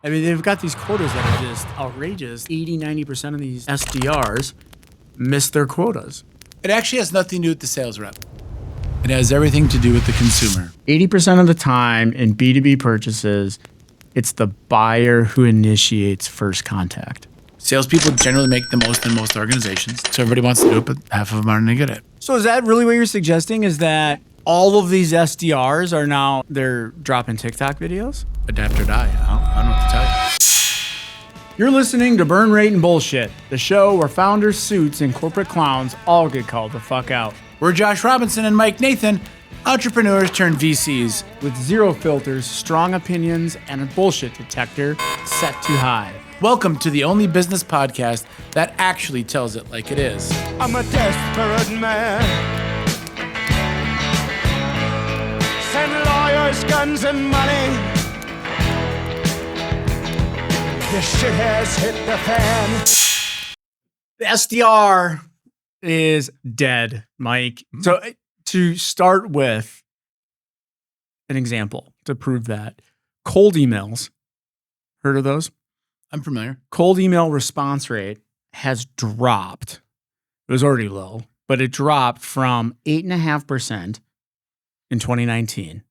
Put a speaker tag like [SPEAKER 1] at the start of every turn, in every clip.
[SPEAKER 1] I mean, they've got these quotas that are just outrageous. 80, 90% of these SDRs miss their quotas.
[SPEAKER 2] It actually has nothing to do with the sales rep. It has everything to do with the consumer.
[SPEAKER 1] 80% of the time in B2B purchases, it's the buyer who initiates first contact.
[SPEAKER 2] Salespeople generally make the most in most organizations, so everybody wants to do it, but half of them aren't any good at it.
[SPEAKER 1] So is that really what you're suggesting, is that all of these SDRs are now, they're dropping TikTok videos?
[SPEAKER 2] Adapt or die. I don't know what to tell you.
[SPEAKER 1] You're listening to Burn Rate and Bullshit, the show where founders, suits, and corporate clowns all get called the fuck out.
[SPEAKER 2] We're Josh Robinson and Mike Nathan, entrepreneurs turned VCs.
[SPEAKER 1] With zero filters, strong opinions, and a bullshit detector set too high.
[SPEAKER 2] Welcome to the only business podcast that actually tells it like it is.
[SPEAKER 3] I'm a desperate man. Send lawyers, guns, and money. This shit has hit the fan.
[SPEAKER 1] The SDR is dead, Mike. So to start with an example to prove that, cold emails, heard of those?
[SPEAKER 2] I'm familiar.
[SPEAKER 1] Cold email response rate has dropped. It was already low, but it dropped from 8.5% in 2019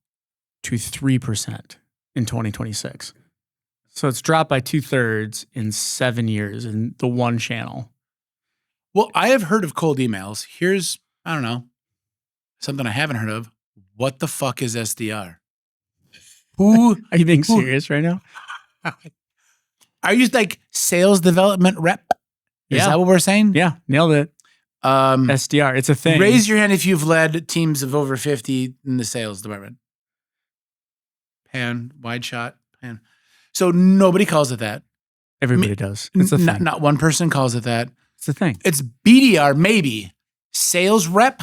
[SPEAKER 1] to 3% in 2026. So it's dropped by 2/3 in 7 years in the one channel.
[SPEAKER 2] Well, I have heard of cold emails. Here's, I don't know, something I haven't heard of. What the fuck is SDR? Who
[SPEAKER 1] Are you being serious right now?
[SPEAKER 2] are you, like sales development rep? Is
[SPEAKER 1] Yeah.
[SPEAKER 2] that what we're saying?
[SPEAKER 1] Yeah, nailed it. SDR, it's a thing.
[SPEAKER 2] Raise your hand if you've led teams of over 50 in the sales department. Pan, wide shot, pan. So nobody calls it that.
[SPEAKER 1] Everybody does. It's a thing.
[SPEAKER 2] Not one person calls it that.
[SPEAKER 1] It's a thing.
[SPEAKER 2] It's BDR, maybe. Sales rep.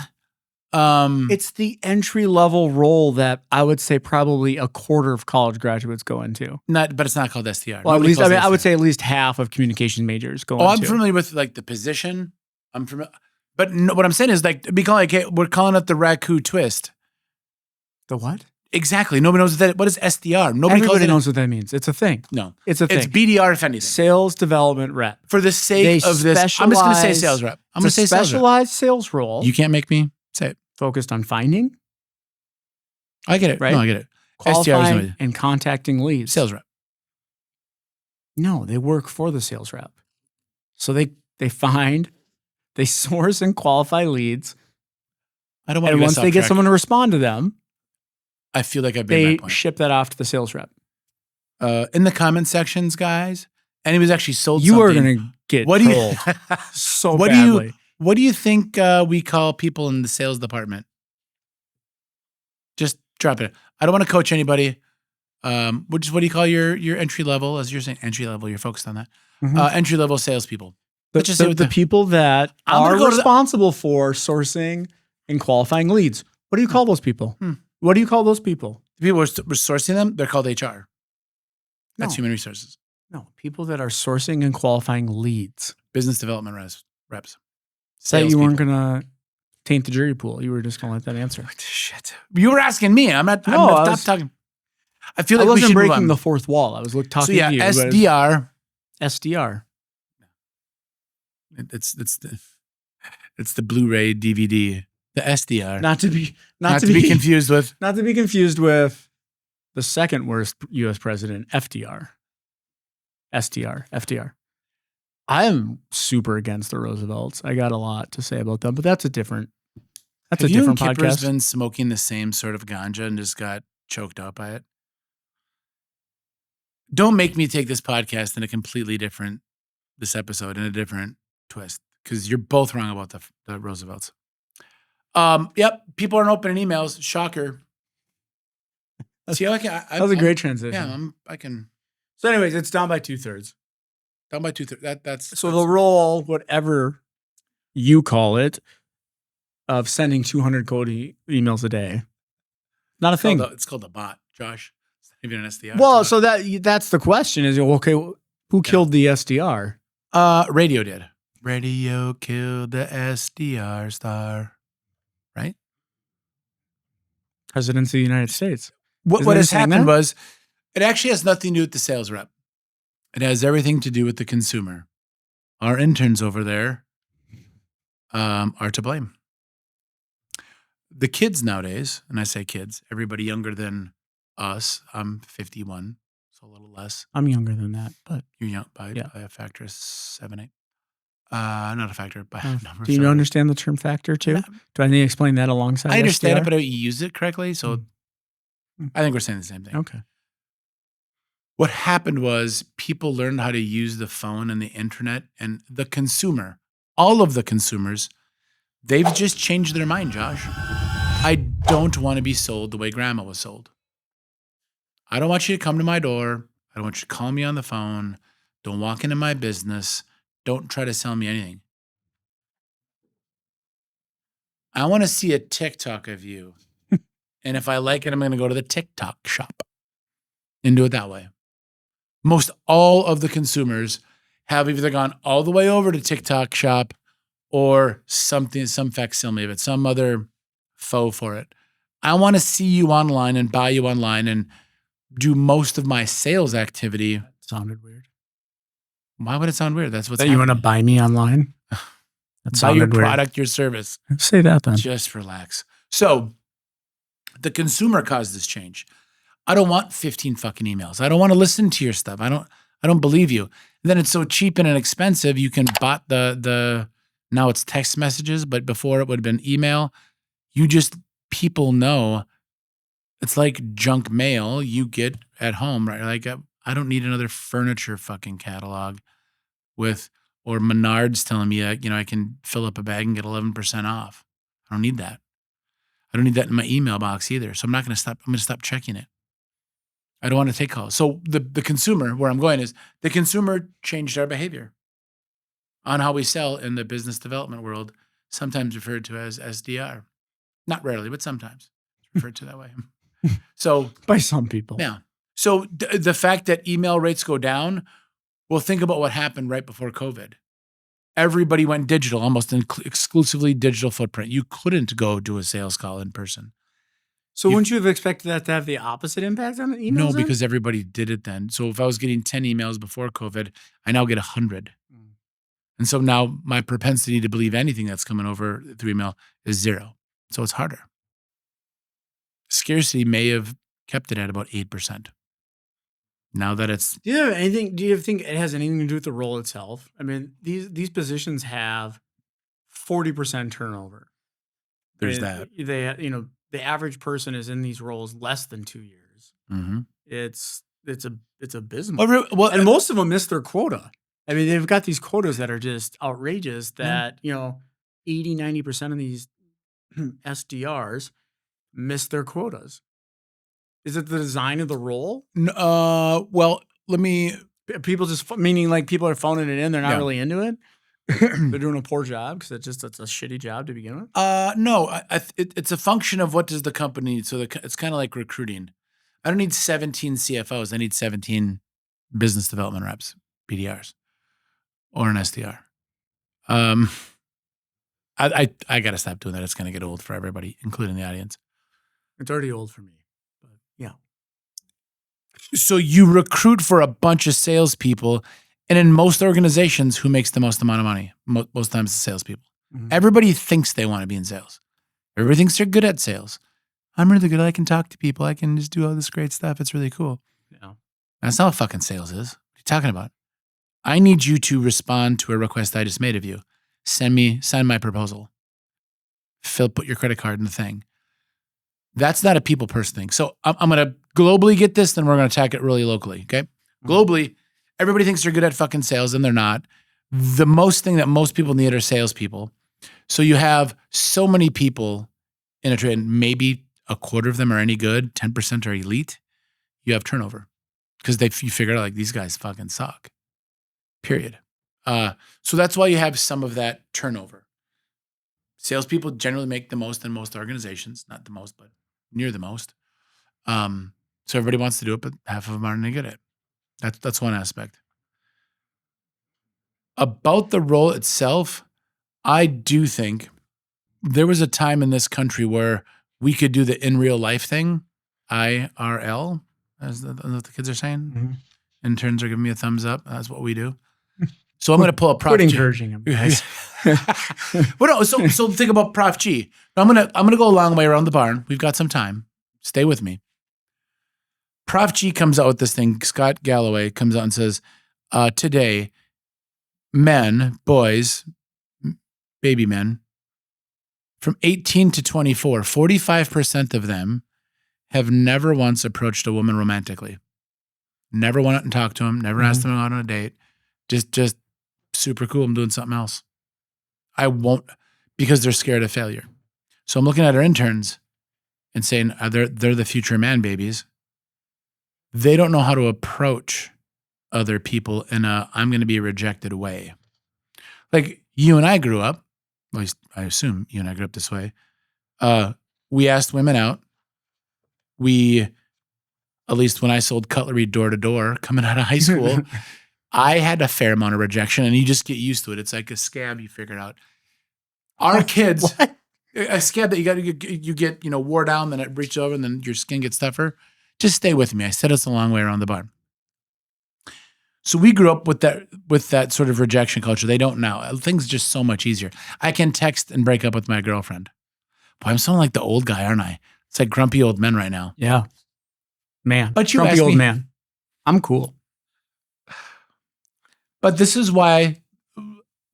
[SPEAKER 1] It's the entry-level role that I would say probably a quarter of college graduates go into.
[SPEAKER 2] But it's not called SDR.
[SPEAKER 1] Well, at
[SPEAKER 2] Nobody
[SPEAKER 1] least,
[SPEAKER 2] calls it
[SPEAKER 1] I would
[SPEAKER 2] SDR.
[SPEAKER 1] say at least half of communication majors go into.
[SPEAKER 2] I'm familiar with like the position. I'm familiar, but no, what I'm saying is like we're calling it the raccoon twist.
[SPEAKER 1] The what?
[SPEAKER 2] Exactly. Nobody knows what is SDR. Nobody
[SPEAKER 1] Everybody knows what that means. It's a thing.
[SPEAKER 2] No,
[SPEAKER 1] It's a thing.
[SPEAKER 2] It's BDR if anything.
[SPEAKER 1] Sales development rep.
[SPEAKER 2] For the sake of this, I'm just going to say sales rep. I'm going to say sales rep.
[SPEAKER 1] Specialized sales role
[SPEAKER 2] You can't make me say it.
[SPEAKER 1] focused on finding,
[SPEAKER 2] I get it.
[SPEAKER 1] Right?
[SPEAKER 2] No, I get it. SDR is
[SPEAKER 1] qualifying,
[SPEAKER 2] no-
[SPEAKER 1] and contacting leads.
[SPEAKER 2] sales rep.
[SPEAKER 1] No, they work for the sales rep. So they find, they source and qualify leads,
[SPEAKER 2] I don't want
[SPEAKER 1] and
[SPEAKER 2] to
[SPEAKER 1] once they get someone to respond to them,
[SPEAKER 2] I feel like I've made
[SPEAKER 1] they
[SPEAKER 2] my point.
[SPEAKER 1] ship that off to the sales rep.
[SPEAKER 2] In the comment sections, guys, and he was actually sold
[SPEAKER 1] You
[SPEAKER 2] something.
[SPEAKER 1] are going to get
[SPEAKER 2] What do you-
[SPEAKER 1] trolled so
[SPEAKER 2] What do you-
[SPEAKER 1] badly.
[SPEAKER 2] What do you think we call people in the sales department? Just drop it. I don't want to coach anybody. What do you call your entry level? As you're saying, entry level, you're focused on that.
[SPEAKER 1] Mhm.
[SPEAKER 2] Entry level salespeople.
[SPEAKER 1] The,
[SPEAKER 2] Let's just say
[SPEAKER 1] the people that
[SPEAKER 2] I'm
[SPEAKER 1] are
[SPEAKER 2] gonna go to the-
[SPEAKER 1] responsible for sourcing and qualifying leads. What do you call those people? What do you call those people?
[SPEAKER 2] The people who are sourcing them, they're called HR. That's
[SPEAKER 1] No.
[SPEAKER 2] human resources.
[SPEAKER 1] No, people that are sourcing and qualifying leads.
[SPEAKER 2] Business development reps.
[SPEAKER 1] Say you weren't
[SPEAKER 2] Salespeople.
[SPEAKER 1] going to taint the jury pool. You were just going to let that answer.
[SPEAKER 2] Shit. You were asking me. I'm not.
[SPEAKER 1] No, I
[SPEAKER 2] stop
[SPEAKER 1] was-
[SPEAKER 2] talking. I feel
[SPEAKER 1] I
[SPEAKER 2] like we
[SPEAKER 1] wasn't
[SPEAKER 2] should move
[SPEAKER 1] breaking
[SPEAKER 2] on.
[SPEAKER 1] the fourth wall. I was talking
[SPEAKER 2] So yeah,
[SPEAKER 1] to you. but
[SPEAKER 2] SDR.
[SPEAKER 1] SDR.
[SPEAKER 2] It's the Blu-ray DVD. The SDR.
[SPEAKER 1] Not to be
[SPEAKER 2] confused with.
[SPEAKER 1] Not to be confused with the second worst U.S. president, FDR. SDR. FDR. I am super against the Roosevelts. I got a lot to say about them, but that's a different. That's
[SPEAKER 2] Have
[SPEAKER 1] a
[SPEAKER 2] you
[SPEAKER 1] different
[SPEAKER 2] and Kipper's
[SPEAKER 1] podcast.
[SPEAKER 2] been smoking the same sort of ganja and just got choked out by it? Don't make me take this podcast in a completely different, this episode in a different twist, because you're both wrong about the Roosevelts. Yep, people aren't opening emails. Shocker. See,
[SPEAKER 1] That was a great transition.
[SPEAKER 2] Yeah, I can.
[SPEAKER 1] So, anyways, it's down by 2/3.
[SPEAKER 2] Down by 2/3. That's
[SPEAKER 1] So the role, whatever you call it, of sending 200 code emails a day, not a thing.
[SPEAKER 2] It's called a bot, Josh. It's not even an SDR.
[SPEAKER 1] Well,
[SPEAKER 2] It's a
[SPEAKER 1] so that's the question: is okay, who killed the SDR?
[SPEAKER 2] bot. Radio did. Radio killed the SDR star. Right?
[SPEAKER 1] Presidents of the United States.
[SPEAKER 2] What
[SPEAKER 1] Isn't it
[SPEAKER 2] has
[SPEAKER 1] saying
[SPEAKER 2] happened
[SPEAKER 1] that?
[SPEAKER 2] was, it actually has nothing to do with the sales rep. It has everything to do with the consumer. Our interns over there are to blame. The kids nowadays, and I say kids, everybody younger than us. I'm 51, so a little less.
[SPEAKER 1] I'm younger than that, but
[SPEAKER 2] You're young by a factor of 7, 8. Not a factor, by a number.
[SPEAKER 1] Do you understand the term factor too? Do I need to explain that alongside
[SPEAKER 2] I understand
[SPEAKER 1] SDR?
[SPEAKER 2] it, but I don't use it correctly. So I think we're saying the same thing.
[SPEAKER 1] Okay.
[SPEAKER 2] What happened was people learned how to use the phone and the internet, and the consumer, all of the consumers, they've just changed their mind, Josh. I don't want to be sold the way grandma was sold. I don't want you to come to my door. I don't want you to call me on the phone. Don't walk into my business. Don't try to sell me anything. I want to see a TikTok of you. And if I like it, I'm going to go to the TikTok shop and do it that way. Most all of the consumers have either gone all the way over to TikTok shop or some facsimile of it, some other faux for it. I want to see you online and buy you online and do most of my sales activity.
[SPEAKER 1] That sounded weird.
[SPEAKER 2] Why would it sound weird? That's what's
[SPEAKER 1] That you want to buy me online? That
[SPEAKER 2] buy your
[SPEAKER 1] sounded weird.
[SPEAKER 2] product, your service.
[SPEAKER 1] Say that then.
[SPEAKER 2] Just relax. So the consumer caused this change. I don't want 15 fucking emails. I don't want to listen to your stuff. I don't believe you. And then it's so cheap and inexpensive. You can bot the now it's text messages, but before it would have been email. People know it's like junk mail you get at home, right? Like I don't need another furniture fucking catalog or Menards telling me, I can fill up a bag and get 11% off. I don't need that. I don't need that in my email box either. So I'm going to stop checking it. I don't want to take calls. So the consumer, where I'm going is the consumer changed our behavior on how we sell in the business development world, sometimes referred to as SDR. Not rarely, but sometimes referred to that way. So
[SPEAKER 1] by some people.
[SPEAKER 2] Yeah. So the fact that email rates go down, well, think about what happened right before COVID. Everybody went digital, almost exclusively digital footprint. You couldn't go do a sales call in person.
[SPEAKER 1] So wouldn't you have expected that to have the opposite impact on the emails?
[SPEAKER 2] No, because everybody did it then. So if I was getting 10 emails before COVID, I now get 100. And so now my propensity to believe anything that's coming over through email is 0. So it's harder. Scarcity may have kept it at about 8%. Now that it's...
[SPEAKER 1] Do you think it has anything to do with the role itself? I mean, these positions have 40% turnover.
[SPEAKER 2] There's that.
[SPEAKER 1] The average person is in these roles less than 2 years.
[SPEAKER 2] Mm-hmm.
[SPEAKER 1] It's abysmal.
[SPEAKER 2] Well,
[SPEAKER 1] and most of them miss their quota. I mean, they've got these quotas that are just outrageous that, 80, 90% of these SDRs miss their quotas. Is it the design of the role?
[SPEAKER 2] Well, let me...
[SPEAKER 1] People meaning like people are phoning it in. They're not really into it. They're doing a poor job because it's a shitty job to begin with.
[SPEAKER 2] No, it's a function of what does the company need. So it's kind of like recruiting. I don't need 17 CFOs. I need 17 business development reps, BDRs, or an SDR. I got to stop doing that. It's going to get old for everybody, including the audience.
[SPEAKER 1] It's already old for me, but yeah.
[SPEAKER 2] So you recruit for a bunch of salespeople, and in most organizations, who makes the most amount of money? Most times the salespeople. Mm-hmm. Everybody thinks they want to be in sales. Everybody thinks they're good at sales. I'm really good. I can talk to people. I can just do all this great stuff. It's really cool.
[SPEAKER 1] Yeah.
[SPEAKER 2] That's not what fucking sales is. What are you talking about? I need you to respond to a request I just made of you. Sign my proposal. Put your credit card in the thing. That's not a people person thing. So I'm going to globally get this, then we're going to attack it really locally, okay? Mm-hmm. Globally, everybody thinks they're good at fucking sales, and they're not. The most thing that most people need are salespeople. So you have so many people in a trade, maybe a quarter of them are any good, 10% are elite. You have turnover because you figure out like these guys fucking suck, period. So that's why you have some of that turnover. Salespeople generally make the most in most organizations, not the most, but near the most. So everybody wants to do it, but half of them aren't any good at it. That's one aspect. About the role itself, I do think there was a time in this country where we could do the in real life thing, IRL, as the kids are saying. Mm-hmm. Interns are giving me a thumbs up. That's what we do. So I'm going to pull up Prof
[SPEAKER 1] Quit
[SPEAKER 2] G.
[SPEAKER 1] encouraging him, guys.
[SPEAKER 2] Well, no, so think about Prof G. I'm gonna go a long way around the barn. We've got some time. Stay with me. Prof G comes out with this thing. Scott Galloway comes out and says, today, men, boys, baby men, from 18 to 24, 45% of them have never once approached a woman romantically. Never went out and talked to him. Never asked them out on a date. Just super cool. I'm doing something else. I won't, because they're scared of failure. So I'm looking at our interns and saying, they're the future man babies. They don't know how to approach other people in a I'm going to be rejected way. Like you and I grew up, at least I assume you and I grew up this way. We asked women out. At least when I sold cutlery door to door coming out of high school, I had a fair amount of rejection, and you just get used to it. It's like a scab you figured out. Our kids, a scab that you get wore down, then it reaches over, and then your skin gets tougher. Just stay with me. I said it's a long way around the barn. So we grew up with that sort of rejection culture. They don't now. Things are just so much easier. I can text and break up with my girlfriend. Boy, I'm sounding like the old guy, aren't I? It's like grumpy old men right now.
[SPEAKER 1] Yeah. Man.
[SPEAKER 2] But you
[SPEAKER 1] grumpy
[SPEAKER 2] asked
[SPEAKER 1] old
[SPEAKER 2] me-
[SPEAKER 1] man. I'm cool.
[SPEAKER 2] But this is why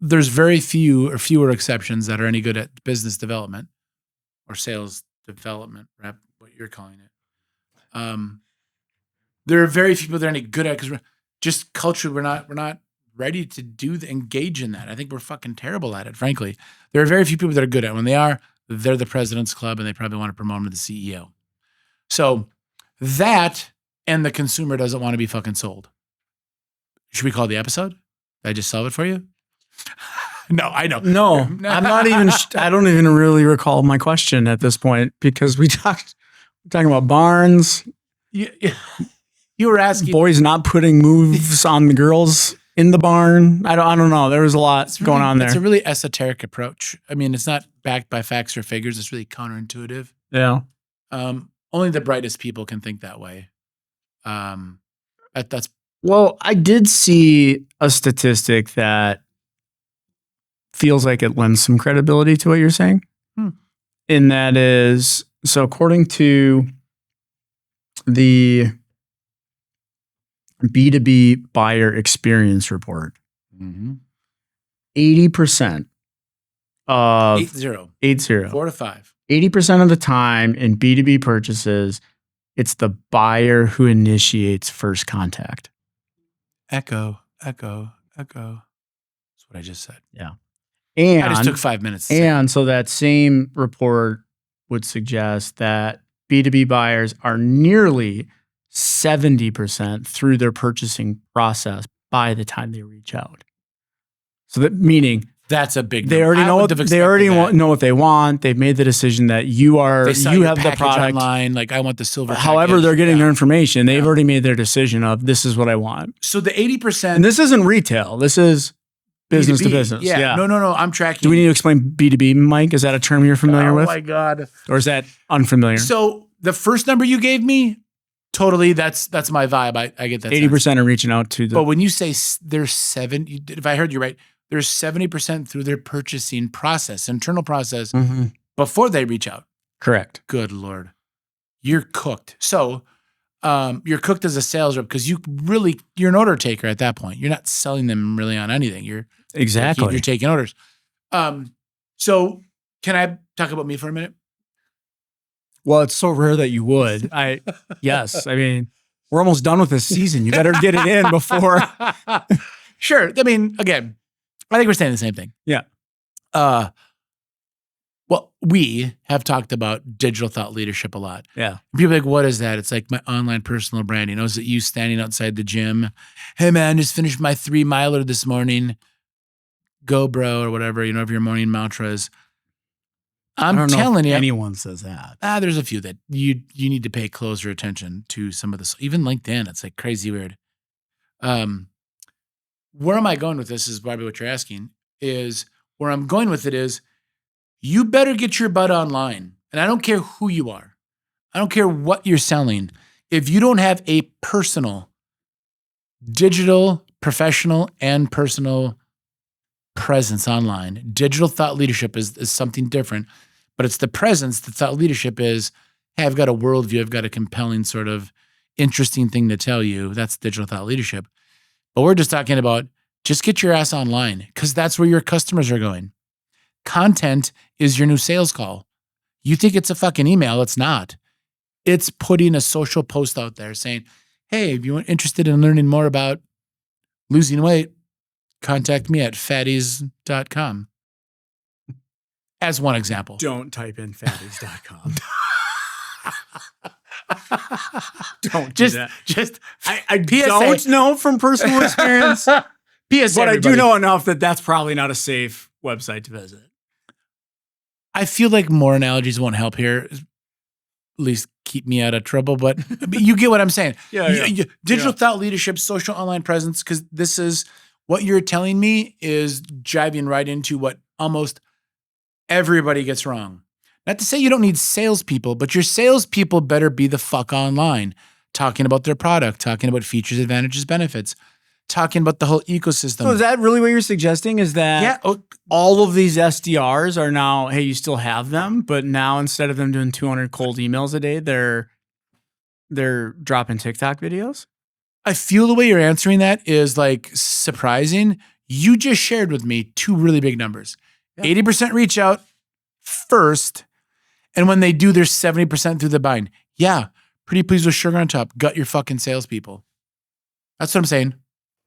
[SPEAKER 2] there's very few or fewer exceptions that are any good at business development or sales development, rep, what you're calling it. There are very few people that are any good at it because just culturally we're not ready to engage in that. I think we're fucking terrible at it, frankly. There are very few people that are good at it. When they are, they're the president's club and they probably want to promote them to the CEO. So that and the consumer doesn't want to be fucking sold. Should we call the episode? Did I just solve it for you? No, I know.
[SPEAKER 1] No, I'm not even, I don't even really recall my question at this point because we're talking about barns,
[SPEAKER 2] You were asking.
[SPEAKER 1] boys not putting moves on the girls in the barn. I don't know. There was a lot going on there.
[SPEAKER 2] It's a really esoteric approach. I mean, it's not backed by facts or figures. It's really counterintuitive.
[SPEAKER 1] Yeah.
[SPEAKER 2] Only the brightest people can think that way. That's
[SPEAKER 1] Well, I did see a statistic that feels like it lends some credibility to what you're saying. And that is, so according to the B2B buyer experience report, 80% of
[SPEAKER 2] 8-0, 4 to 5.
[SPEAKER 1] 80% of the time in B2B purchases, it's the buyer who initiates first contact.
[SPEAKER 2] Echo. That's what I just said.
[SPEAKER 1] Yeah. And
[SPEAKER 2] I just took 5 minutes. To say.
[SPEAKER 1] And so that same report would suggest that B2B buyers are nearly 70% through their purchasing process by the time they reach out. So that meaning
[SPEAKER 2] That's a big.
[SPEAKER 1] they already know what know what they want. They've made the decision that you have the product
[SPEAKER 2] online. Like I want the silver.
[SPEAKER 1] However,
[SPEAKER 2] package.
[SPEAKER 1] they're getting
[SPEAKER 2] Yeah.
[SPEAKER 1] their information. They've already made their decision of this is what I want.
[SPEAKER 2] So the 80%.
[SPEAKER 1] And this isn't retail. This is business
[SPEAKER 2] B2B.
[SPEAKER 1] to business.
[SPEAKER 2] Yeah. No. I'm tracking.
[SPEAKER 1] Do we need to explain B2B, Mike? Is that a term you're familiar with?
[SPEAKER 2] Oh my God.
[SPEAKER 1] Or is that unfamiliar?
[SPEAKER 2] So the first number you gave me, totally. That's my vibe. I get that.
[SPEAKER 1] 80% are reaching out to the.
[SPEAKER 2] But when you say there's 7, if I heard you right, there's 70% through their purchasing process, internal process, before they reach out.
[SPEAKER 1] Correct.
[SPEAKER 2] Good Lord. You're cooked. So you're cooked as a sales rep because you're an order taker at that point. You're not selling them really on anything. You're taking orders. So can I talk about me for a minute?
[SPEAKER 1] Well, it's so rare that you would. Yes. I mean, we're almost done with this season. You better get it in before.
[SPEAKER 2] Sure. I mean, again, I think we're saying the same thing.
[SPEAKER 1] Yeah.
[SPEAKER 2] Well, we have talked about digital thought leadership a lot.
[SPEAKER 1] Yeah.
[SPEAKER 2] People are like, what is that? It's like my online personal branding. Is it you standing outside the gym? Hey man, just finished my 3-miler this morning. Go bro, or whatever, of your morning mantras. I'm telling you.
[SPEAKER 1] Anyone says that.
[SPEAKER 2] There's a few that you need to pay closer attention to some of this. Even LinkedIn, it's like crazy weird. Where am I going with this is probably what you're asking, is where I'm going with it is you better get your butt online. And I don't care who you are. I don't care what you're selling. If you don't have a personal digital, professional, and personal presence online. Digital thought leadership is something different, but it's the presence. The thought leadership is, hey, I've got a worldview. I've got a compelling sort of interesting thing to tell you. That's digital thought leadership. But we're just talking about just get your ass online because that's where your customers are going. Content is your new sales call. You think it's a fucking email. It's not. It's putting a social post out there saying, hey, if you're interested in learning more about losing weight, contact me at fatties.com. As one example.
[SPEAKER 1] Don't type in fatties.com. Don't do that. I don't know from personal experience,
[SPEAKER 2] PSA,
[SPEAKER 1] but I do
[SPEAKER 2] everybody.
[SPEAKER 1] know enough that that's probably not a safe website to visit.
[SPEAKER 2] I feel like more analogies won't help here. At least keep me out of trouble, but you get what I'm saying. Digital thought leadership, social online presence, because this is what you're telling me is jiving right into what almost everybody gets wrong. Not to say you don't need salespeople, but your salespeople better be the fuck online, talking about their product, talking about features, advantages, benefits, talking about the whole ecosystem.
[SPEAKER 1] So is that really what you're suggesting? Is that all of these SDRs are now, hey, you still have them, but now instead of them doing 200 cold emails a day, they're dropping TikTok videos?
[SPEAKER 2] I feel the way you're answering that is like surprising. You just shared with me two really big numbers. 80% reach out first, and when they do, they're 70% through the bind. Yeah, pretty pleased with sugar on top. Gut your fucking salespeople. That's what I'm saying.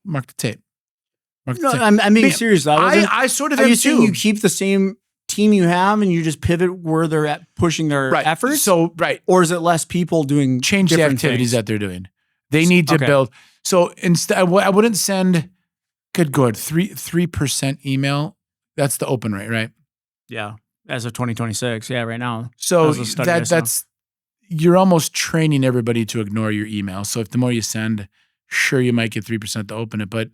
[SPEAKER 2] Mark the tape.
[SPEAKER 1] I'm being serious.
[SPEAKER 2] I sort of
[SPEAKER 1] Are
[SPEAKER 2] am
[SPEAKER 1] you saying
[SPEAKER 2] too.
[SPEAKER 1] you keep the same team you have and you just pivot where they're at pushing their efforts?
[SPEAKER 2] So,
[SPEAKER 1] Or is it less people doing
[SPEAKER 2] change the
[SPEAKER 1] different
[SPEAKER 2] activities
[SPEAKER 1] things?
[SPEAKER 2] that they're doing. They need to build. So instead, I wouldn't send, good, 3% email. That's the open rate, right?
[SPEAKER 1] Yeah. As of 2026. Yeah, right now.
[SPEAKER 2] So
[SPEAKER 1] That was a study I saw.
[SPEAKER 2] that's, you're almost training everybody to ignore your email. So if the more you send, sure, you might get 3% to open it, but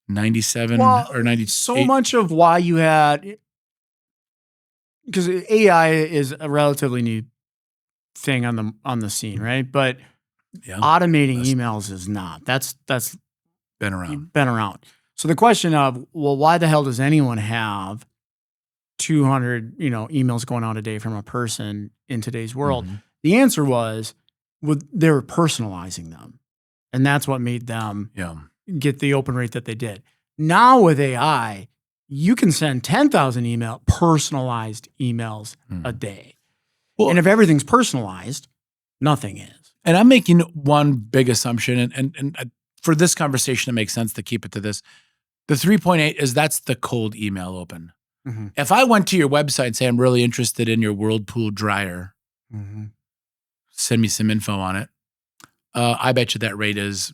[SPEAKER 2] 97 or 98.
[SPEAKER 1] So much of why you had, because AI is a relatively new thing on the scene, right? But automating emails is not. That's
[SPEAKER 2] been around.
[SPEAKER 1] Been around. So the question of, well, why the hell does anyone have 200, emails going out a day from a person in today's world?
[SPEAKER 2] Mm-hmm.
[SPEAKER 1] The answer was, they were personalizing them, and that's what made them get the open rate that they did. Now with AI, you can send 10,000 personalized emails a day. Well, and if everything's personalized, nothing is.
[SPEAKER 2] And I'm making one big assumption, and for this conversation, it makes sense to keep it to this. The 3.8 is that's the cold email open. Mm-hmm. If I went to your website and say, I'm really interested in your Whirlpool dryer, send me some info on it, I bet you that rate is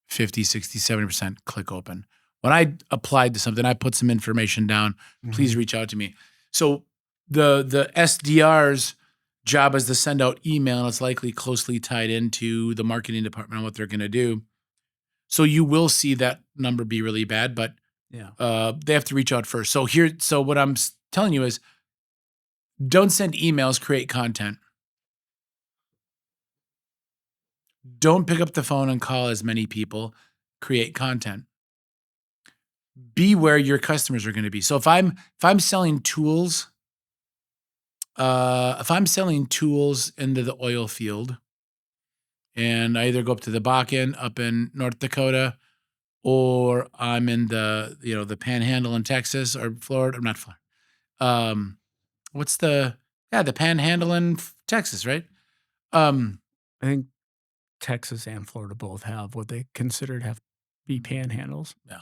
[SPEAKER 2] 50, 60, 70% click open. When I applied to something, I put some information down, please reach out to me. So the SDR's job is to send out email, and it's likely closely tied into the marketing department on what they're going to do. So you will see that number be really bad, but they have to reach out first. So what I'm telling you is, don't send emails, create content. Don't pick up the phone and call as many people, create content. Be where your customers are going to be. So if I'm selling tools, into the oil field, and I either go up to the Bakken up in North Dakota, or I'm in the Panhandle in Texas or Florida. I'm not Florida. What's the Panhandle in Texas, right?
[SPEAKER 1] I think Texas and Florida both have what they consider to be panhandles.
[SPEAKER 2] Yeah.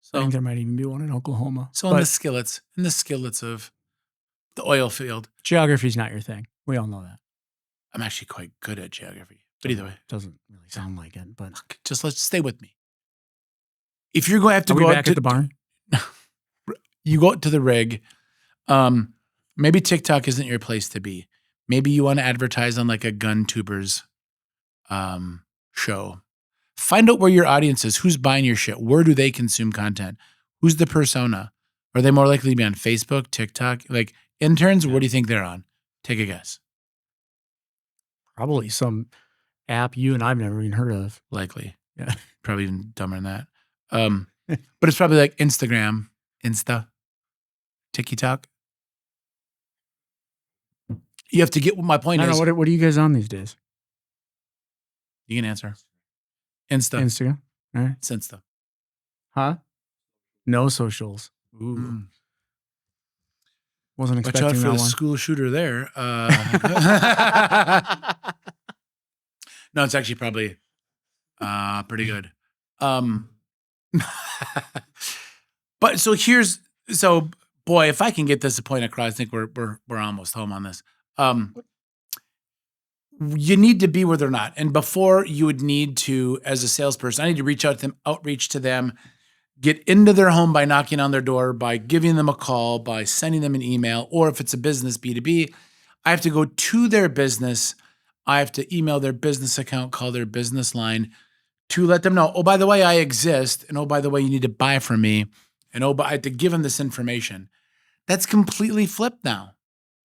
[SPEAKER 1] So I think there might even be one in Oklahoma.
[SPEAKER 2] So in the skillets of the oil field.
[SPEAKER 1] Geography's not your thing. We all know that.
[SPEAKER 2] I'm actually quite good at geography. But either way.
[SPEAKER 1] Doesn't really sound like it, but
[SPEAKER 2] just let's stay with me. If you're going to have to go
[SPEAKER 1] back at the barn,
[SPEAKER 2] you go to the rig. Maybe TikTok isn't your place to be. Maybe you want to advertise on like a gun tubers show. Find out where your audience is. Who's buying your shit? Where do they consume content? Who's the persona? Are they more likely to be on Facebook, TikTok? Like interns, where do you think they're on? Take a guess.
[SPEAKER 1] Probably some app you and I've never even heard of.
[SPEAKER 2] Likely.
[SPEAKER 1] Yeah.
[SPEAKER 2] Probably even dumber than that. But it's probably like Instagram, Insta, TikTok. You have to get what my point
[SPEAKER 1] I don't
[SPEAKER 2] is.
[SPEAKER 1] know. What are you guys on these days?
[SPEAKER 2] You can answer. Insta.
[SPEAKER 1] Instagram. All right.
[SPEAKER 2] It's Insta.
[SPEAKER 1] Huh? No socials. Ooh.
[SPEAKER 2] Mm.
[SPEAKER 1] Wasn't
[SPEAKER 2] Watch
[SPEAKER 1] expecting
[SPEAKER 2] out for
[SPEAKER 1] that
[SPEAKER 2] the
[SPEAKER 1] one.
[SPEAKER 2] school shooter there. No, it's actually probably pretty good. But boy, if I can get this point across, I think we're almost home on this. You need to be where they're not. And before you would need to, as a salesperson, I need to reach out to them, outreach to them, get into their home by knocking on their door, by giving them a call, by sending them an email, or if it's a business B2B, I have to go to their business. I have to email their business account, call their business line to let them know, oh, by the way, I exist. And oh, by the way, you need to buy from me. And oh, but I have to give them this information. That's completely flipped now.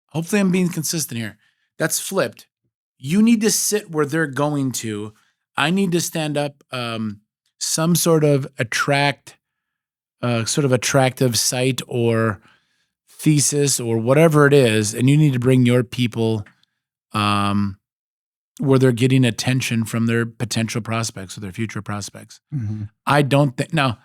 [SPEAKER 2] Hopefully I'm being consistent here. That's flipped. You need to sit where they're going to. I need to stand up some sort of attractive site or thesis or whatever it is, and you need to bring your people where they're getting attention from their potential prospects or their future prospects.
[SPEAKER 1] Mm-hmm.
[SPEAKER 2] I don't think now.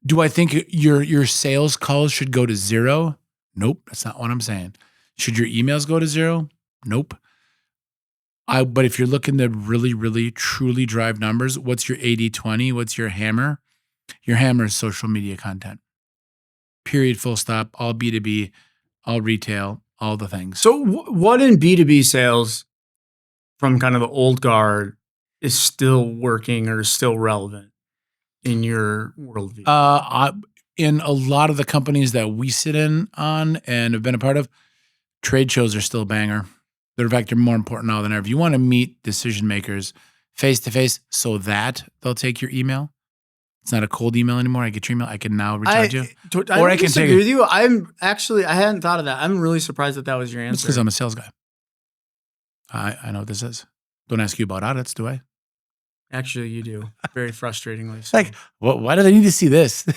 [SPEAKER 2] Do I think your sales calls should go to 0? Nope, that's not what I'm saying. Should your emails go to 0? Nope. But if you're looking to really, really, truly drive numbers, what's your 80-20? What's your hammer? Your hammer is social media content. Period, full stop, all B2B, all retail, all the things.
[SPEAKER 1] So what in B2B sales from kind of the old guard is still working or is still relevant in your worldview?
[SPEAKER 2] In a lot of the companies that we sit in on and have been a part of, trade shows are still a banger. In fact, they're more important now than ever. If you want to meet decision makers face to face so that they'll take your email, it's not a cold email anymore. I get your email. I can now reach out to you.
[SPEAKER 1] I can disagree with you. I hadn't thought of that. I'm really surprised that was your answer.
[SPEAKER 2] It's because I'm a sales guy. I know what this is. Don't ask you about audits, do I?
[SPEAKER 1] Actually, you do. Very frustratingly. So.
[SPEAKER 2] Like, why do they need to see this?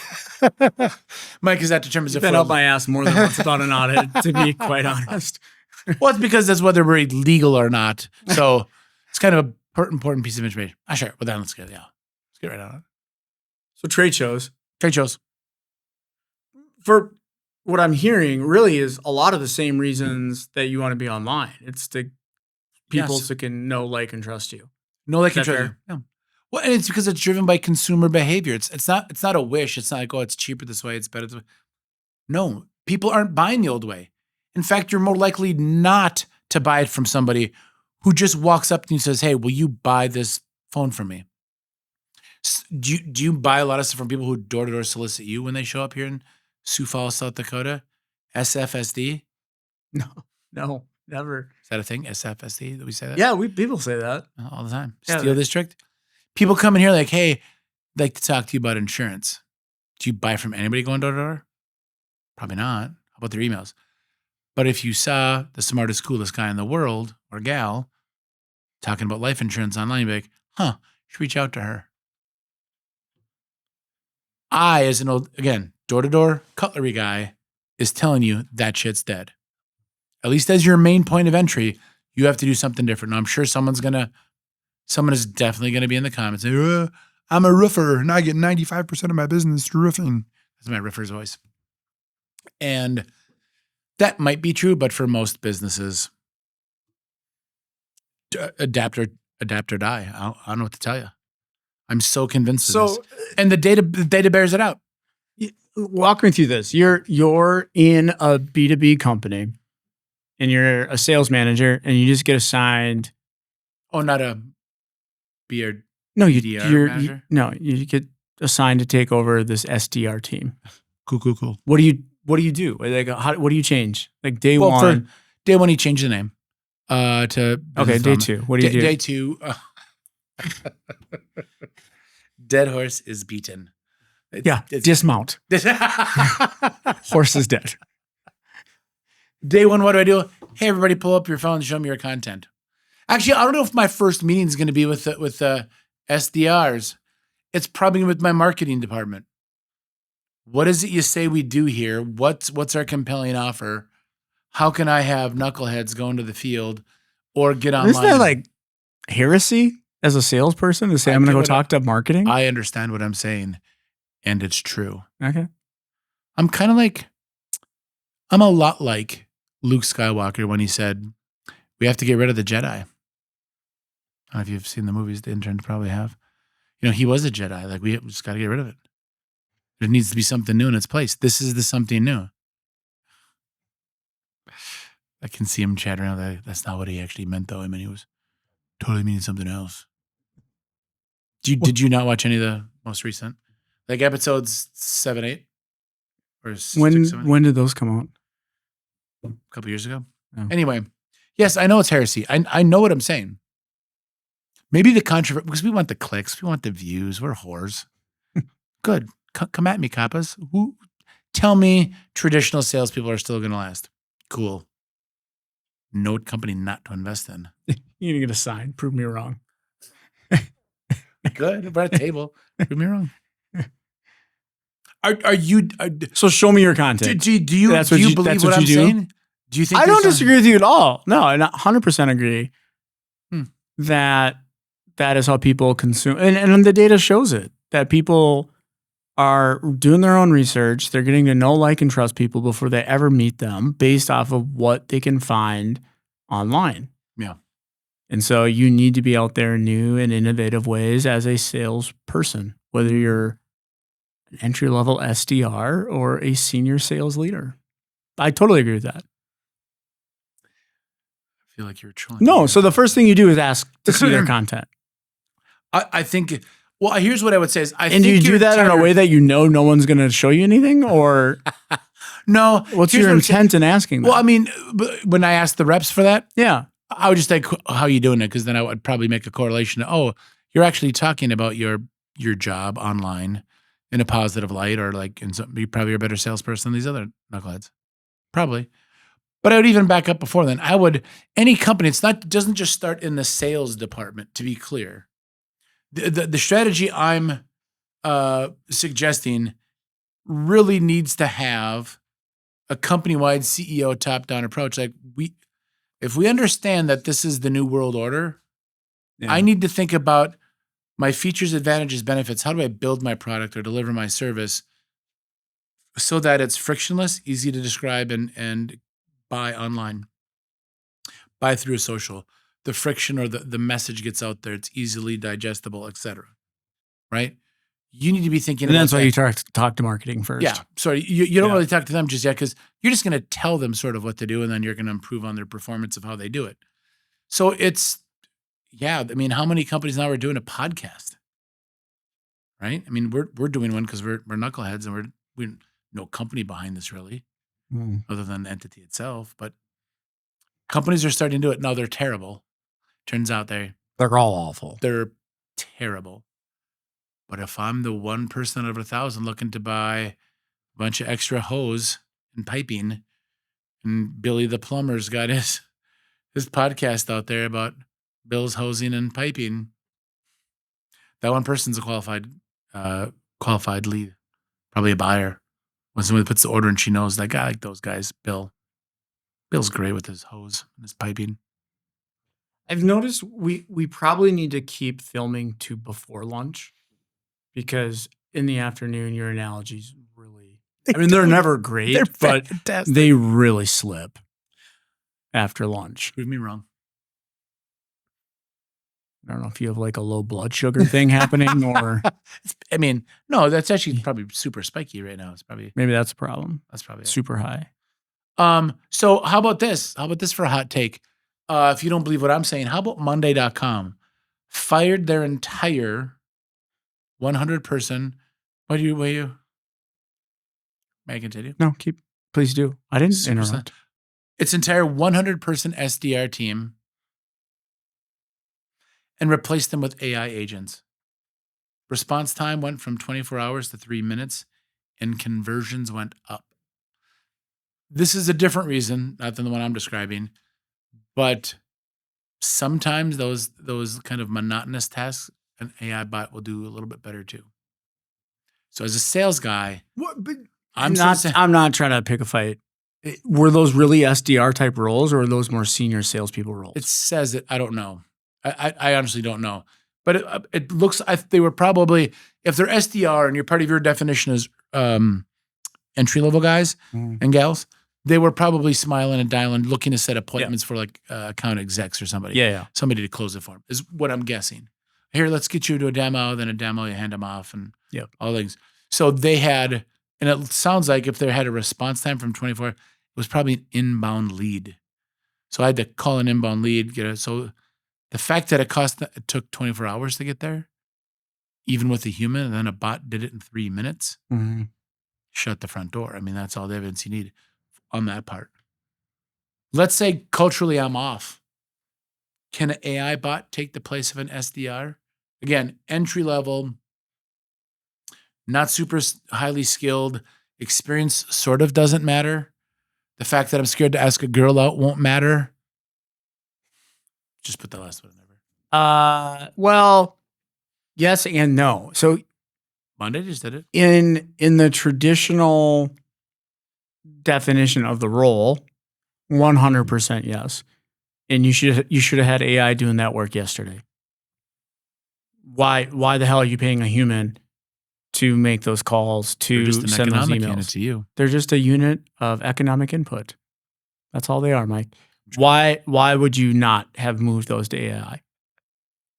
[SPEAKER 2] Mike, is that determines if
[SPEAKER 1] been up my ass more than once about an audit, to be quite honest.
[SPEAKER 2] Well, it's because that's whether we're legal or not. So it's kind of an important piece of information. Sure. Well, then let's get right on it.
[SPEAKER 1] So trade shows.
[SPEAKER 2] Trade shows.
[SPEAKER 1] For what I'm hearing really is a lot of the same reasons that you want to be online. It's the people that can know, like, and trust you.
[SPEAKER 2] No, like, and trust you. Yeah. Well, and it's because it's driven by consumer behavior. It's not a wish. It's not like, oh, it's cheaper this way, it's better this way. No, people aren't buying the old way. In fact, you're more likely not to buy it from somebody who just walks up to you and says, hey, will you buy this phone from me? Do you buy a lot of stuff from people who door-to-door solicit you when they show up here in Sioux Falls, South Dakota? SFSD?
[SPEAKER 1] No, never.
[SPEAKER 2] Is that a thing? SFSD? Did we say that?
[SPEAKER 1] Yeah, people say that.
[SPEAKER 2] All the time.
[SPEAKER 1] Yeah,
[SPEAKER 2] Steel District? People come in here like, hey, I'd like to talk to you about insurance. Do you buy from anybody going door-to-door? Probably not. How about their emails? But if you saw the smartest, coolest guy in the world or gal talking about life insurance online, you'd be like, you should reach out to her. I, as an old, again, door-to-door cutlery guy, is telling you that shit's dead. At least as your main point of entry, you have to do something different. Now, I'm sure someone is definitely going to be in the comments saying, I'm a roofer and I get 95% of my business through roofing. That's my roofer's voice. And that might be true, but for most businesses, adapt or die. I don't know what to tell you. I'm so convinced of this. And the data bears it out.
[SPEAKER 1] Walk me through this. You're in a B2B company and you're a sales manager and you just get assigned.
[SPEAKER 2] Oh, not a BDR
[SPEAKER 1] manager? You get assigned to take over this SDR team.
[SPEAKER 2] Cool.
[SPEAKER 1] What do you do? Like, what do you change? Like day one?
[SPEAKER 2] For day one, you change the name to
[SPEAKER 1] day two. What do you do?
[SPEAKER 2] Day two. Dead horse is beaten.
[SPEAKER 1] Dismount. Horse is dead.
[SPEAKER 2] Day one, what do I do? Hey, everybody, pull up your phone and show me your content. Actually, I don't know if my first meeting is going to be with SDRs. It's probably with my marketing department. What is it you say we do here? What's our compelling offer? How can I have knuckleheads go into the field or get online?
[SPEAKER 1] Isn't that like heresy as a salesperson to say, I'm going to go talk to marketing?
[SPEAKER 2] I understand what I'm saying, and it's true.
[SPEAKER 1] Okay.
[SPEAKER 2] I'm a lot like Luke Skywalker when he said, we have to get rid of the Jedi. I don't know if you've seen the movies, the interns probably have. He was a Jedi. Like, we just got to get rid of it. There needs to be something new in its place. This is the something new. I can see him chattering around. That's not what he actually meant, though. I mean, he was totally meaning something else. Did you not watch any of the most recent? Like episodes 7, 8? Or 6, 7?
[SPEAKER 1] When did those come out?
[SPEAKER 2] A couple years ago.
[SPEAKER 1] Oh.
[SPEAKER 2] Anyway, yes, I know it's heresy. I know what I'm saying. Maybe the controversy, because we want the clicks, we want the views. We're whores. Good. Come at me, kappas. Tell me traditional salespeople are still going to last. Cool. No company not to invest in.
[SPEAKER 1] You need to get a sign. Prove me wrong.
[SPEAKER 2] Good. We're at a table. Prove me wrong. Are you?
[SPEAKER 1] So show me your content.
[SPEAKER 2] Do you believe what I'm saying? Do you think
[SPEAKER 1] I don't disagree with you at all? No, I 100% agree that is how people consume. And the data shows it, that people are doing their own research. They're getting to know, like, and trust people before they ever meet them based off of what they can find online.
[SPEAKER 2] Yeah.
[SPEAKER 1] And so you need to be out there in new and innovative ways as a salesperson, whether you're an entry-level SDR or a senior sales leader. I totally agree with that.
[SPEAKER 2] I feel like you're trolling.
[SPEAKER 1] No, so the first thing you do is ask to see their content.
[SPEAKER 2] I think, well, here's what I would say is,
[SPEAKER 1] do you do that in a way that no one's going to show you anything, or
[SPEAKER 2] no?
[SPEAKER 1] What's your intent in asking that?
[SPEAKER 2] Well, I mean, when I asked the reps for that,
[SPEAKER 1] yeah,
[SPEAKER 2] I would just think, how are you doing it? Because then I would probably make a correlation. You're actually talking about your job online in a positive light, or like you probably are a better salesperson than these other knuckleheads. Probably. But I would even back up before then. Any company, doesn't just start in the sales department, to be clear. The strategy I'm suggesting really needs to have a company-wide CEO top-down approach. Like, if we understand that this is the new world order, I need to think about my features, advantages, benefits. How do I build my product or deliver my service so that it's frictionless, easy to describe, and buy online, buy through social. The friction or the message gets out there. It's easily digestible, etc. Right? You need to be thinking.
[SPEAKER 1] And that's why you talk to marketing first.
[SPEAKER 2] Yeah. Sorry, you don't really talk to them just yet, because you're just going to tell them sort of what to do, and then you're going to improve on their performance of how they do it. So it's, I mean, how many companies now are doing a podcast? Right? I mean, we're doing one because we're knuckleheads, and we're no company behind this really, other than the entity itself. But companies are starting to do it. Now they're terrible. Turns out they're
[SPEAKER 1] all awful.
[SPEAKER 2] They're terrible. But if I'm the one person out of 1,000 looking to buy a bunch of extra hose and piping, and Billy the plumber's got his podcast out there about Bill's hosing and piping, that one person's a qualified lead, probably a buyer. When somebody puts the order and she knows that guy, like those guys, Bill's great with his hose and his piping.
[SPEAKER 1] I've noticed we probably need to keep filming to before lunch, because in the afternoon, your analogies really, they're never great, but fantastic. They really slip after lunch.
[SPEAKER 2] Prove me wrong.
[SPEAKER 1] I don't know if you have like a low blood sugar thing happening, or
[SPEAKER 2] no, that's actually probably super spiky right now. It's probably,
[SPEAKER 1] maybe that's a problem.
[SPEAKER 2] That's probably
[SPEAKER 1] super high.
[SPEAKER 2] So how about this? How about this for a hot take? If you don't believe what I'm saying, how about Monday.com fired their entire 100-person? What do you? May I continue?
[SPEAKER 1] No, please do. I didn't interrupt.
[SPEAKER 2] Its entire 100-person SDR team, and replaced them with AI agents. Response time went from 24 hours to 3 minutes, and conversions went up. This is a different reason, not than the one I'm describing, but sometimes those kind of monotonous tasks an AI bot will do a little bit better too. So as a sales guy,
[SPEAKER 1] I'm not trying to pick a fight. Were those really SDR type roles, or were those more senior salespeople roles?
[SPEAKER 2] it says it. I don't know. I honestly don't know. But it looks, they were probably, if they're SDR and part of your definition is entry-level guys and gals, they were probably smiling and dialing, looking to set appointments for like account execs or somebody.
[SPEAKER 1] Yeah.
[SPEAKER 2] Somebody to close it for them is what I'm guessing. Here, let's get you to a demo, then a demo, you hand them off and all things. So they had, and it sounds like if they had a response time from 24, it was probably an inbound lead. So I had to call an inbound lead, so the fact that it took 24 hours to get there, even with a human, and then a bot did it in 3 minutes, shut the front door. I mean, that's all the evidence you need on that part. Let's say culturally I'm off. Can an AI bot take the place of an SDR? Again, entry level, not super highly skilled. Experience sort of doesn't matter. The fact that I'm scared to ask a girl out won't matter. Just put the last one in there.
[SPEAKER 1] Well, yes and no. So
[SPEAKER 2] Monday just did it.
[SPEAKER 1] In the traditional definition of the role, 100% yes. And you should have had AI doing that work yesterday. Why the hell are you paying a human to make those calls, to send those emails?
[SPEAKER 2] To you.
[SPEAKER 1] They're just a unit of economic input. That's all they are, Mike. Why would you not have moved those to AI?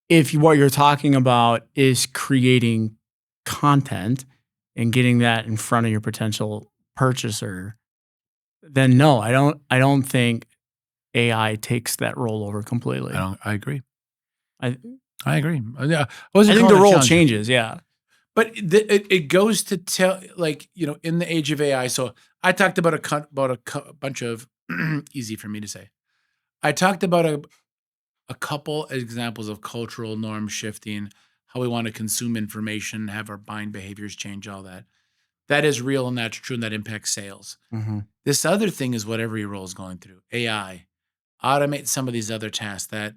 [SPEAKER 1] If what you're talking about is creating content and getting that in front of your potential purchaser, then no, I don't think AI takes that role over completely.
[SPEAKER 2] I agree.
[SPEAKER 1] I
[SPEAKER 2] agree. I
[SPEAKER 1] think the role changes, yeah.
[SPEAKER 2] But it goes to tell, like, in the age of AI. So I talked about a bunch of easy for me to say. I talked about a couple examples of cultural norm shifting, how we want to consume information, have our buying behaviors change, all that. That is real and that's true, and that impacts sales. This other thing is what every role is going through. AI, automate some of these other tasks that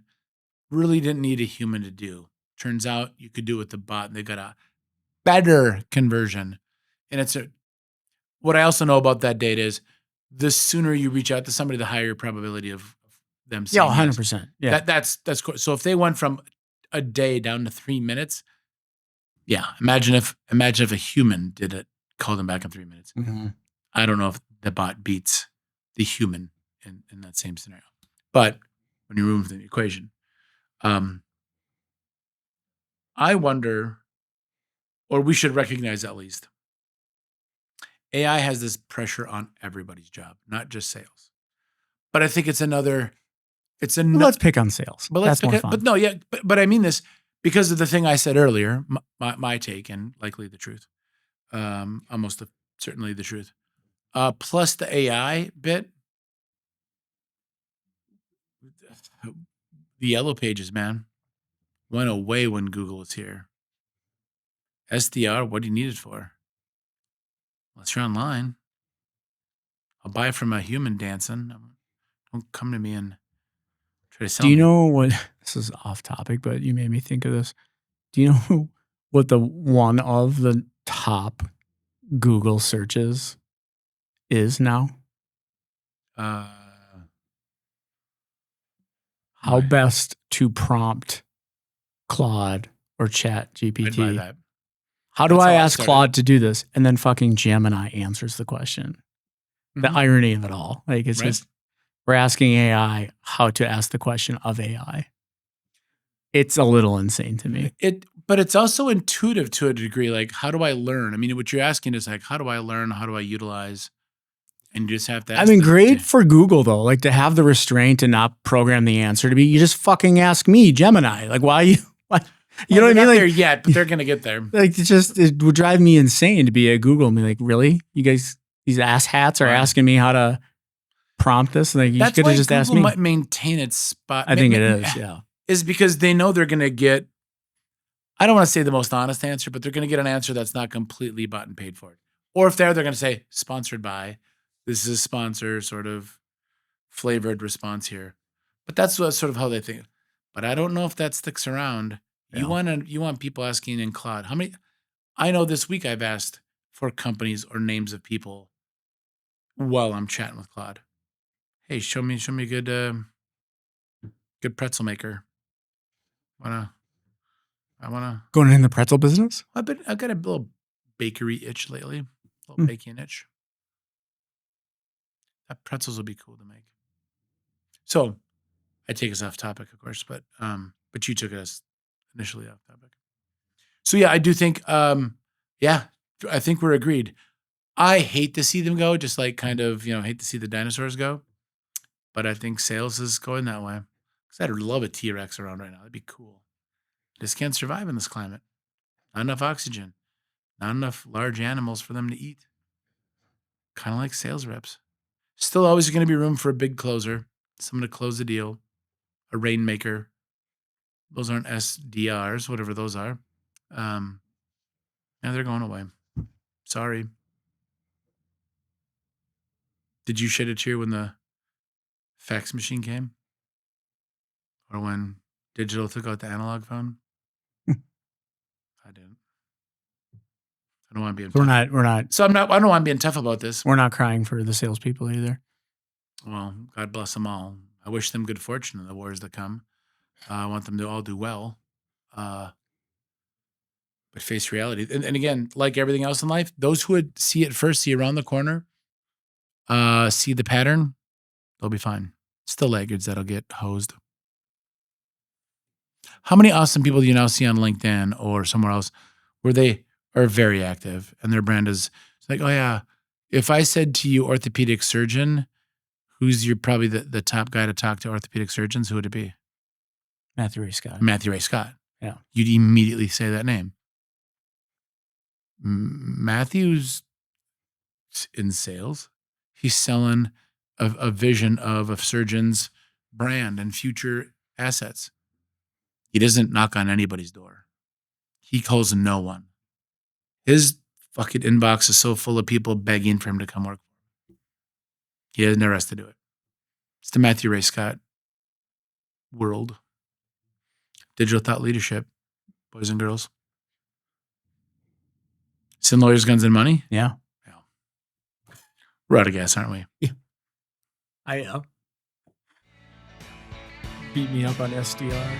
[SPEAKER 2] really didn't need a human to do. Turns out you could do it with the bot, and they got a better conversion. And what I also know about that data is the sooner you reach out to somebody, the higher your probability of them saying
[SPEAKER 1] 100%. Yeah.
[SPEAKER 2] That's cool. So if they went from a day down to 3 minutes, imagine if a human did it, called them back in 3 minutes. I don't know if the bot beats the human in that same scenario. But when you remove the equation, I wonder, or we should recognize at least, AI has this pressure on everybody's job, not just sales. But I think let's
[SPEAKER 1] pick on sales.
[SPEAKER 2] But
[SPEAKER 1] that's more fun.
[SPEAKER 2] But I mean this because of the thing I said earlier, my take, and likely the truth, almost certainly the truth. Plus the AI bit, the yellow pages, man, went away when Google was here. SDR, what do you need it for? Unless you're online. I'll buy from a human dancing. Don't come to me and try to sell me.
[SPEAKER 1] Do you know what, this is off topic, but you made me think of this. Do you know what one of the top Google searches is now? How best to prompt Claude or Chat GPT.
[SPEAKER 2] I'd buy that.
[SPEAKER 1] How do I ask Claude to do this? And then fucking Gemini answers the question. The irony of it all. Like, it's just, we're asking AI how to ask the question of AI. It's a little insane to me.
[SPEAKER 2] But it's also intuitive to a degree. Like, how do I learn? I mean, what you're asking is like, how do I learn? How do I utilize? And you just have to ask.
[SPEAKER 1] I mean, great for Google though. Like, to have the restraint and not program the answer to be, you just fucking ask me, Gemini. Like, why you know what I mean?
[SPEAKER 2] Not
[SPEAKER 1] like,
[SPEAKER 2] there yet, but they're gonna get there.
[SPEAKER 1] Like, it would drive me insane to be at Google and be like, really? You guys, these ass hats are asking me how to prompt this? Like, you could have just asked me.
[SPEAKER 2] Google might maintain its spot.
[SPEAKER 1] I think it is, yeah.
[SPEAKER 2] Is because they know they're gonna get, I don't want to say the most honest answer, but they're gonna get an answer that's not completely bought and paid for. Or if they're gonna say sponsored by, this is a sponsor sort of flavored response here. But that's sort of how they think. But I don't know if that sticks around
[SPEAKER 1] Yeah.
[SPEAKER 2] You want people asking in Claude, how many? I know this week I've asked for companies or names of people while I'm chatting with Claude. Hey, show me a good pretzel maker. I wanna.
[SPEAKER 1] Going in the pretzel business?
[SPEAKER 2] I've got a little bakery itch lately, a little baking itch. That pretzels would be cool to make. So, I take us off topic, of course, but you took us initially off topic. So yeah, I do think, I think we're agreed. I hate to see them go, just like kind of, hate to see the dinosaurs go. But I think sales is going that way. Because I'd love a T-Rex around right now. That'd be cool. Just can't survive in this climate. Not enough oxygen. Not enough large animals for them to eat. Kind of like sales reps. Still always going to be room for a big closer. Someone to close the deal. A rainmaker. Those aren't SDRs, whatever those are. Now they're going away. Sorry. Did you shed a tear when the fax machine came? Or when digital took out the analog phone? I didn't. I don't want to be.
[SPEAKER 1] We're not.
[SPEAKER 2] So I don't want to be tough about this.
[SPEAKER 1] We're not crying for the salespeople either.
[SPEAKER 2] Well, God bless them all. I wish them good fortune in the wars that come. I want them to all do well. But face reality. And again, like everything else in life, those who would see it first, see around the corner, see the pattern, they'll be fine. It's the laggards that'll get hosed. How many awesome people do you now see on LinkedIn or somewhere else where they are very active and their brand is like, oh yeah, if I said to you orthopedic surgeon, who's probably the top guy to talk to orthopedic surgeons, who would it be?
[SPEAKER 1] Matthew Ray Scott.
[SPEAKER 2] Matthew Ray Scott.
[SPEAKER 1] Yeah.
[SPEAKER 2] You'd immediately say that name. Matthew's in sales. He's selling a vision of a surgeon's brand and future assets. He doesn't knock on anybody's door. He calls no one. His fucking inbox is so full of people begging for him to come work for him. He has no rest to do it. It's the Matthew Ray Scott world. Digital thought leadership, boys and girls. Sin lawyers, guns, and money?
[SPEAKER 1] Yeah.
[SPEAKER 2] We're out of gas, aren't we?
[SPEAKER 1] Yeah. I am. Beat me up on SDR.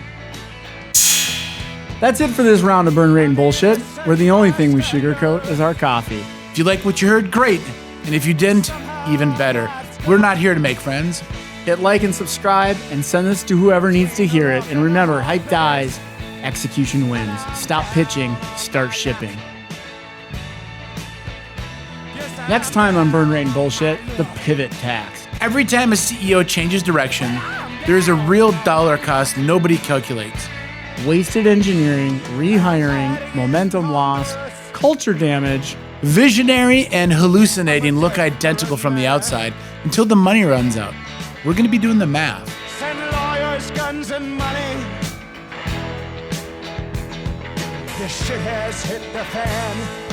[SPEAKER 1] That's it for this round of burn rate and bullshit, where the only thing we sugarcoat is our coffee.
[SPEAKER 2] If you like what you heard, great. And if you didn't, even better. We're not here to make friends.
[SPEAKER 1] Hit like and subscribe and send this to whoever needs to hear it. And remember, hype dies, execution wins. Stop pitching, start shipping. Next time on Burn Rate and Bullshit, the pivot tax.
[SPEAKER 2] Every time a CEO changes direction, there's a real dollar cost nobody calculates.
[SPEAKER 1] Wasted engineering, rehiring, momentum loss, culture damage.
[SPEAKER 2] Visionary and hallucinating look identical from the outside until the money runs out. We're going to be doing the math.
[SPEAKER 3] Send lawyers, guns, and money. This shit has hit the fan.